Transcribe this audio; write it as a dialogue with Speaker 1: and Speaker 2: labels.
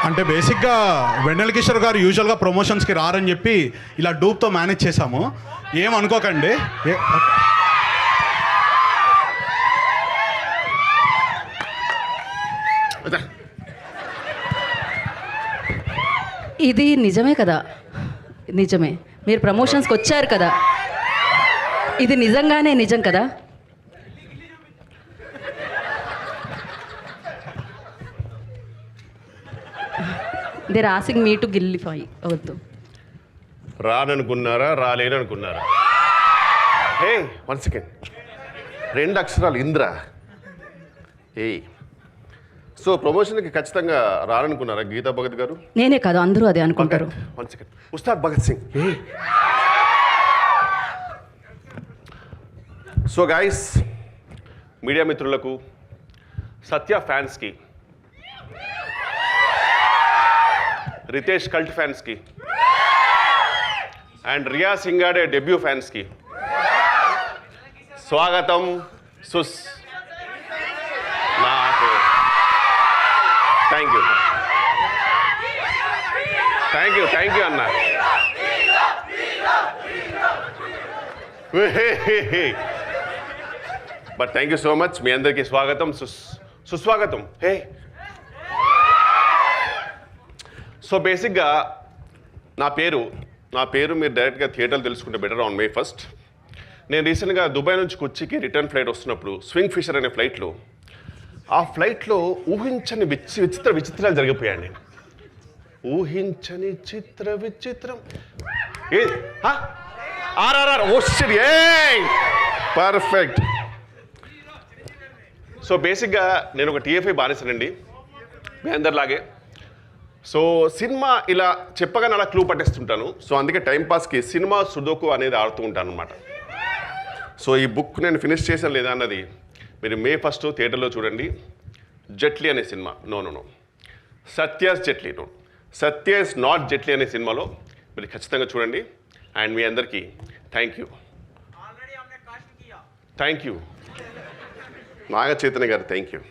Speaker 1: అంటే బేసిక్గా వెన్నెల కిషోర్ గారు యూజువల్గా ప్రమోషన్స్కి రారని చెప్పి ఇలా డూప్తో మేనేజ్ చేశాము. ఏమనుకోకండి.
Speaker 2: ఇది నిజమే కదా, నిజమే. మీరు ప్రమోషన్స్కి వచ్చారు కదా, ఇది నిజంగానే నిజం కదా. They're asking me to glorify. వద్దు.
Speaker 3: రాననుకున్నారా, రాలేననుకున్నారా? హే, 1 సెకండ్. 2 అక్షరాలు ఇంద్ర. సో ప్రమోషన్కి ఖచ్చితంగా రాననుకున్నారా గీతా భగత్ గారు?
Speaker 2: నేనే కాదు, అందరూ అదే అనుకుంటారు.
Speaker 3: 1 second. Ustaad Bhagat Singh. So guys, media మిత్రులకు, సత్య ఫ్యాన్స్కి, రితేష్ కల్ట్ ఫ్యాన్స్కి అండ్ రియా సింగాడే డెబ్యూ ఫ్యాన్స్కి స్వాగతం. నాకు థ్యాంక్ యూ అన్న. But thank you so much. మీ అందరికీ స్వాగతం, సుస్వాగతం. హే, సో బేసిక్గా నా పేరు మీరు డైరెక్ట్గా థియేటర్లు తెలుసుకుంటే బెటర్. ఆన్ May 1st నేను రీసెంట్గా దుబాయ్ నుంచి కొచ్చికి రిటర్న్ ఫ్లైట్ వస్తున్నప్పుడు స్వింగ్ ఫిషర్ అనే ఫ్లైట్లో, ఆ ఫ్లైట్లో ఊహించని విచిత్రాలు జరిగిపోయాయండి. ఊహించని విచిత్రం RRR. Oh shit, perfect. So బేసిక్గా నేను ఒక TFI బానిసనండి, మీ అందరిలాగే. సో సినిమా ఇలా చెప్పగానే అలా క్లూ పట్టేస్తుంటాను. సో అందుకే టైంపాస్కి సినిమా సుడోకు అనేది ఆడుతూ ఉంటాను అనమాట. సో ఈ బుక్ నేను ఫినిష్ చేశాను లేదా అన్నది మీరు May 1st థియేటర్లో చూడండి. జెట్లీ అనే సినిమా, నో సత్యాస్ జెట్లీ, సత్యాస్ నాట్ జెట్లీ అనే సినిమాలో మీరు ఖచ్చితంగా చూడండి. అండ్ మీ అందరికీ థ్యాంక్ యూ. నాగ చైతన్య గారు, థ్యాంక్ యూ.